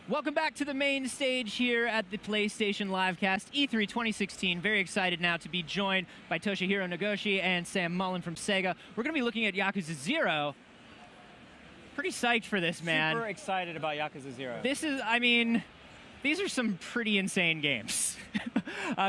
Welcome back to the main stage here at the PlayStation Livecast E3 2016. Very excited now to be joined by Toshihiro Nagoshi and Sam Mullen from Sega. We're going to be looking at Yakuza Zero. Pretty psyched for this, man. Super excited about Yakuza Zero. This is, I mean, these are some pretty insane games.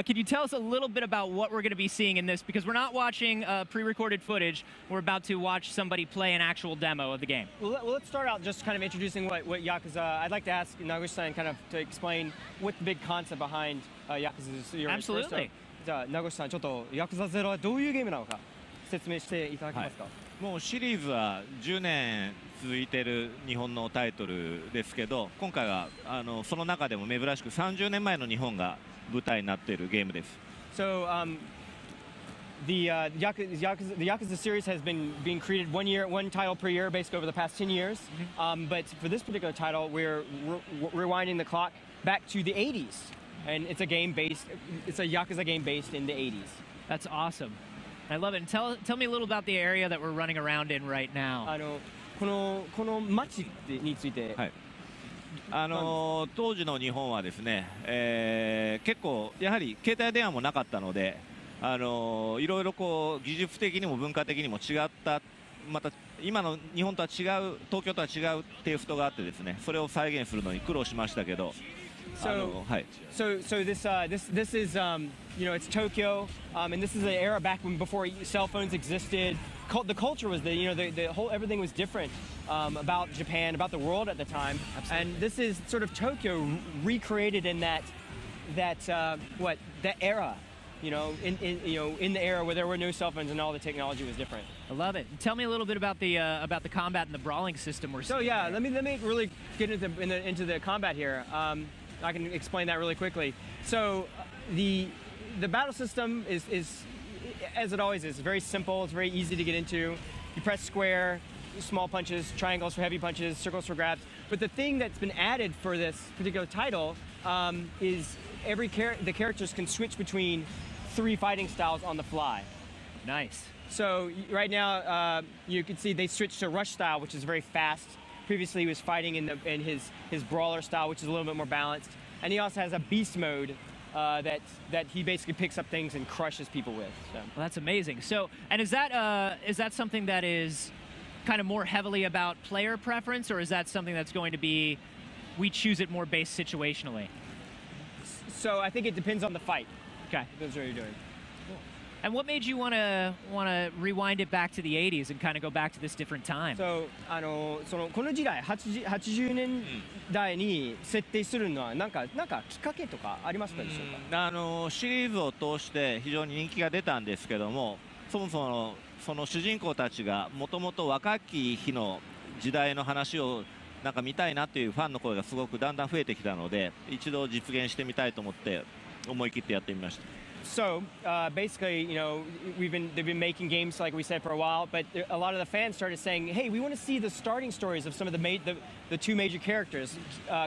Can you tell us a little bit about what we're going to be seeing in this? Because we're not watching pre-recorded footage. We're about to watch somebody play an actual demo of the game. Well, let's start out just kind of introducing what Yakuza. I'd like to ask Nagoshi-san kind of to explain what the big concept behind Yakuza Zero is. Absolutely. じゃあ名越さん、ちょっとYakuza Zeroはどういうゲームなのか説明していただけますか。もうシリーズは10年続いている日本のタイトルですけど、今回はその中でも珍しく30年前の日本が舞台になっているゲームです。So, the Yakuza series has been being created one title per year, basically over the past 10 years. But for this particular title, we're rewinding the clock back to the 80s, and it's a Yakuza game based in the 80s. That's awesome. I love it. And tell me a little about the area that we're running around in right now. この街について。はい。当時の日本はですね、結構やはり携帯電話もなかったので、いろいろこう技術的にも文化的にも違った、また今の日本とは違う、東京とは違うテイストがあってですね、それを再現するのに苦労しましたけど。So this is you know, it's Tokyo, and this is an era back when before cell phones existed. The culture was the whole everything was different about Japan, about the world at the time. Absolutely. And this is sort of Tokyo recreated in that era. You know, in the era where there were no cell phones and all the technology was different. I love it. Tell me a little bit about the combat and the brawling system we're seeing. So yeah, let me really get into the combat here. I can explain that really quickly. So the battle system is as it always is very simple. It's very easy to get into. You press square, small punches, triangles for heavy punches, circles for grabs. But the thing that's been added for this particular title is the characters can switch between 3 fighting styles on the fly. Nice. So right now you can see they switched to rush style, which is very fast. Previously he was fighting in his brawler style, which is a little bit more balanced. And he also has a beast mode that he basically picks up things and crushes people with. So. Well, that's amazing. So, and is that something that is kind of more heavily about player preference, or is that something that's going to be we choose it more based situationally? So I think it depends on the fight. Okay. That's what you're doing. Cool. And what made you want to rewind it back to the 80s and kind of go back to this different time? So この時代80年代に設定するのはなんかきっかけとかありましたでしょうか？シリーズを通して非常に人気が出たんですけども、そもそもその主人公たちがもともと若き日の時代の話をなんか見たいなっていうファンの声がすごくだんだん増えてきたので、一度実現してみたいと思って思い切ってやってみました。So basically, you know, they've been making games like we said for a while, but a lot of the fans started saying, "Hey, we want to see the starting stories of some of the two major characters,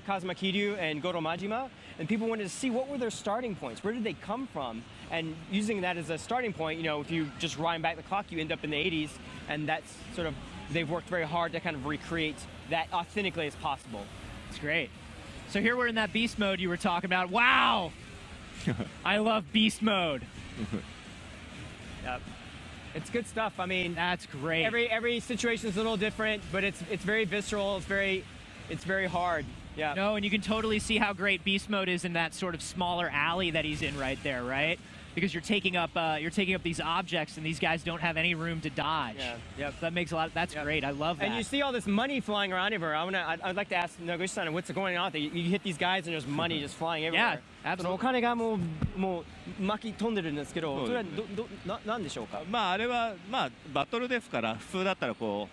Kazuma Kiryu and Goro Majima." And people wanted to see what were their starting points, where did they come from, and using that as a starting point, you know, if you just wind back the clock, you end up in the 80s, and that's sort of they've worked very hard to kind of recreate that authentically as possible. It's great. So here we're in that beast mode you were talking about. Wow. I love beast mode. Yep. It's good stuff. I mean, that's great. Every situation is a little different, but it's very visceral. It's very hard. Yeah. No, and you can totally see how great beast mode is in that sort of smaller alley that he's in right there, right? Because you're taking up these objects, and these guys don't have any room to dodge. Yeah. Yep. That makes a lot. That's great. I love that. And you see all this money flying around everywhere. I'd like to ask Nagoshi-san what's going on. You hit these guys, and there's money just flying everywhere. Yeah, absolutely. お金がもう巻き飛んでるんですけど、それはなんでしょうか？まああれはまあバトルですから普通だったらこ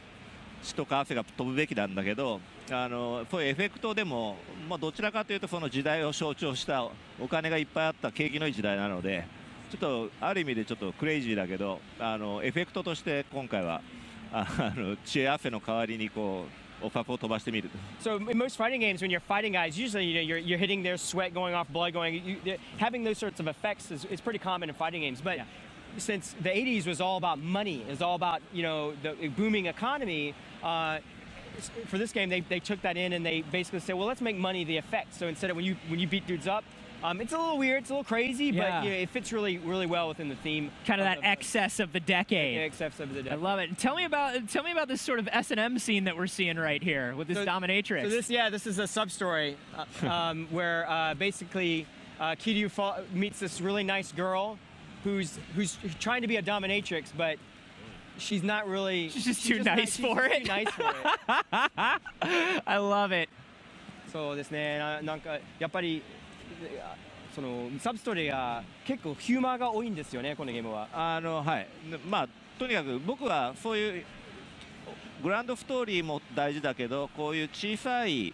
う血とか汗が飛ぶべきなんだけど、そういうエフェクトでもまあどちらかというとその時代を象徴したお金がいっぱいあった景気のいい時代なので。ちょっとある意味でちょっとクレイジーだけどエフェクトとして今回は血や汗の代わりにこうお札を飛ばしてみる。So in most fighting games, when you're fighting guys, usually you're hitting their sweat going off, blood going. Having those sorts of effects is pretty common in fighting games. But since the 80s was all about money, is all about the booming economy. for this game, they took that in and they basically said, well, let's make money the effect. So instead of when you beat dudes up, it's a little weird, it's a little crazy, but you know, it fits really well within the theme. Kind of that excess of the decade. Yeah, excess of the decade. I love it. And tell me about this sort of S&M scene that we're seeing right here with this dominatrix. So this is a sub story where basically Kiryu meets this really nice girl who's trying to be a dominatrix, but she's not really. She's just too nice for it. Too nice for it. I love it. そうですね。なんかやっぱりそのサブストーリーが結構ヒューマーが多いんですよね、このゲームは。はい。まあとにかく僕はそういうグランドストーリーも大事だけど、こういう小さい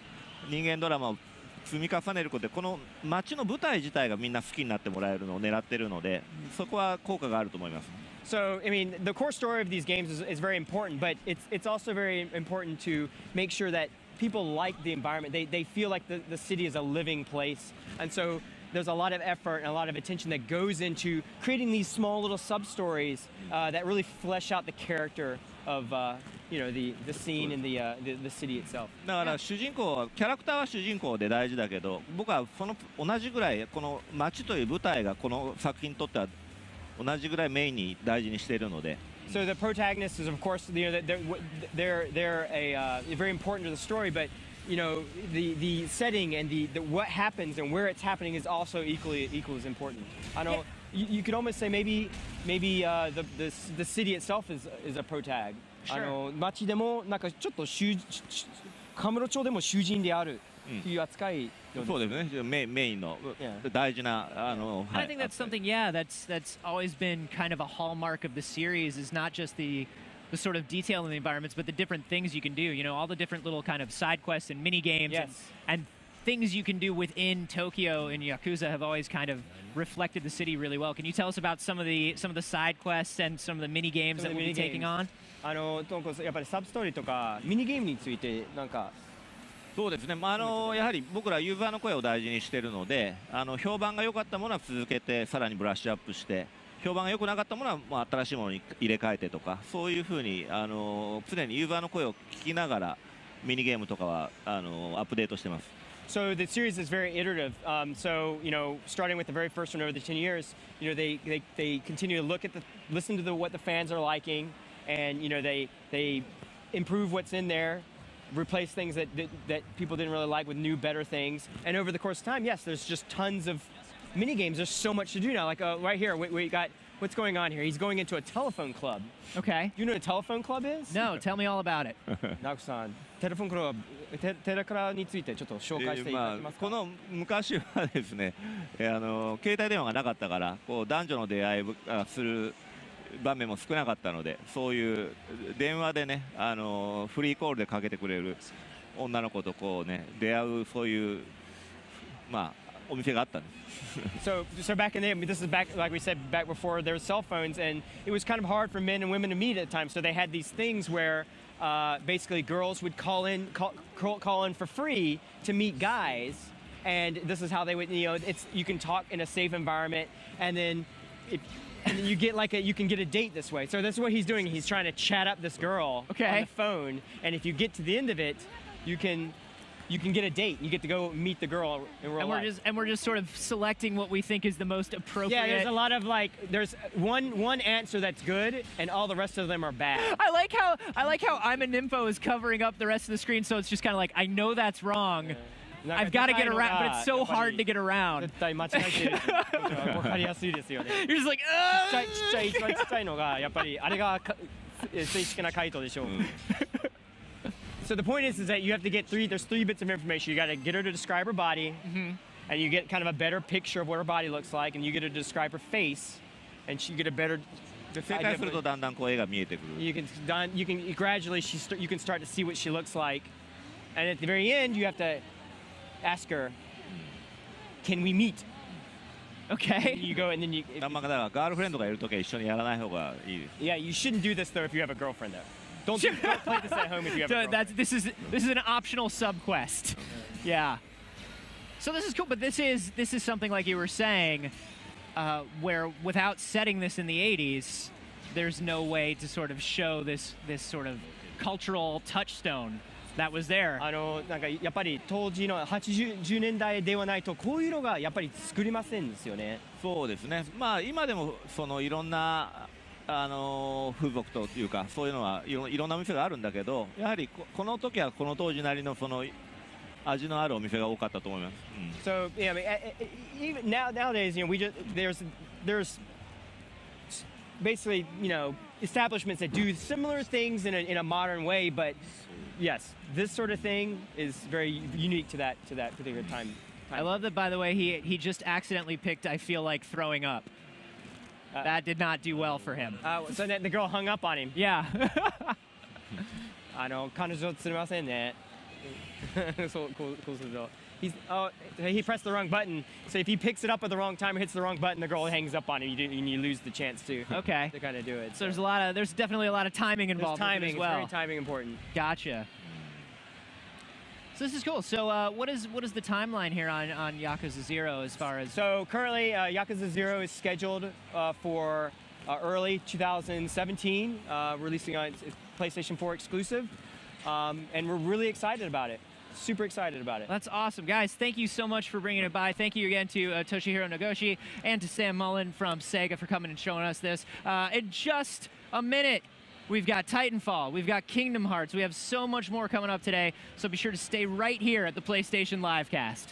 人間ドラマを積み重ねることで、この街の舞台自体がみんな好きになってもらえるのを狙ってるので、そこは効果があると思います。So, I mean, the core story of these games is very important, but it's also very important to make sure that people like the environment. They feel like the city is a living place. And so there's a lot of effort and a lot of attention that goes into creating these small little sub-stories that really flesh out the character of you know, the scene and the city itself. だから主人公、キャラクターは主人公で大事だけど、僕はその同じぐらいこの街という舞台がこの作品にとっては同じぐらいメインに大事にしているので。So the protagonist is, of course, you know, they're very important to the story, but you know, the setting and the what happens and where it's happening is also equally as important. I know you could almost say maybe the city itself is a protag. 町でもなんかちょっとカムロ町でも囚人であるという扱い。そうですね。メインの大事なI think that's something, that's always been kind of a hallmark of the series, is not just the sort of detail in the environments, but the different things you can do. You know, all the different little kind of side quests and mini games and things you can do within Tokyo and Yakuza have always kind of reflected the city really well. Can you tell us about some of the side quests and some of the mini games that we'll be taking on? やっぱりサブストーリーとかミニゲームについてなんか。そうですね、やはり僕らユーザーの声を大事にしているので、評判が良かったものは続けてさらにブラッシュアップして、評判が良くなかったものは新しいものに入れ替えてとか、そういうふうに常にユーザーの声を聞きながらミニゲームとかはアップデートしてます。So the series is very iterative. So you know, starting with the very first one over the 10 years, you know, they continue to listen to what the fans are liking, and you know they improve what's in there. Replace things that people didn't really like with new, better things. And over the course of time, yes, there's just tons of mini games. There's so much to do now. Like right here, we got what's going on here. He's going into a telephone club. Okay. You know what a telephone club is? No, tell me all about it. ナクさん、テレフォンクラブ、テレクラについてちょっと紹介していただけますか。この昔はですね、携帯電話がなかったから、こう男女の出会いがする場面も少なかったので、そういう電話でね、フリーコールでかけてくれる女の子とこうね出会う、そういうお店があったんです。So back in the day, this is back, like we said, back before there were cell phones, and it was kind of hard for men and women to meet at the time. So they had these things where basically girls would call in for free to meet guys, and this is how they would, you know, you can talk in a safe environment, and then you get you can get a date this way. So that's what he's doing. He's trying to chat up this girl on the phone, and if you get to the end of it, you can get a date. You get to go meet the girl in real life. And we're just sort of selecting what we think is the most appropriate. Yeah, there's a lot of there's one answer that's good, and all the rest of them are bad. I like how I'm a nympho is covering up the rest of the screen, so it's just kind of like, I know that's wrong. I've got to get around, but it's so hard to get around. 絶対間違えてる。わかりやすいですよね。You're just like, ちっちゃいのがやっぱりあれが正式な回答でしょう。So the point is that you have to get there's three bits of information. You got to get her to describe her body, and you get kind of a better picture of what her body looks like, and you get her to describe her face, and you get a better. 正解するとだんだんこう絵が見えてくる。You can gradually you can start to see what she looks like, and at the very end you have to ask her, "Can we meet?" Okay. You go and then you. だからガールフレンドがいるときは一緒にやらない方がいいです。Yeah, you shouldn't do this though if you have a girlfriend there. Don't play this at home if you have a girlfriend. This is an optional sub quest. Yeah. So this is cool, but this is something like you were saying, where without setting this in the 80s, there's no way to sort of show this sort of cultural touchstone That was there. なんかやっぱり当時の80、10年代ではないとこういうのがやっぱり作りませんですよね。そうですね。まあ今でもそのいろんな風俗というかそういうのはいろんなお店があるんだけど、やはりこの時はこの当時なりのその味のあるお店が多かったと思います。So yeah, I mean, even nowadays, we just there's basically establishments that do similar things in a modern way, but yes, this sort of thing is very unique to that particular time. I love that, by the way, he just accidentally picked I feel like throwing up. That did not do well for him. So the girl hung up on him. Yeah. 彼女釣れませんね。そうこうすると。He pressed the wrong button. So if he picks it up at the wrong time or hits the wrong button, the girl hangs up on it, and you lose the chance to okay to kind of do it. So there's definitely a lot of timing involved there's timing as well. It's very timing important. Gotcha. So this is cool. So what is the timeline here on Yakuza Zero as far as? So currently, Yakuza Zero is scheduled for early 2017, releasing on PlayStation 4 exclusive, and we're really excited about it. Super excited about it. That's awesome. Guys, thank you so much for bringing it by. Thank you again to Toshihiro Nagoshi and to Sam Mullen from Sega for coming and showing us this. In just a minute, we've got Titanfall, we've got Kingdom Hearts, we have so much more coming up today, so be sure to stay right here at the PlayStation Livecast.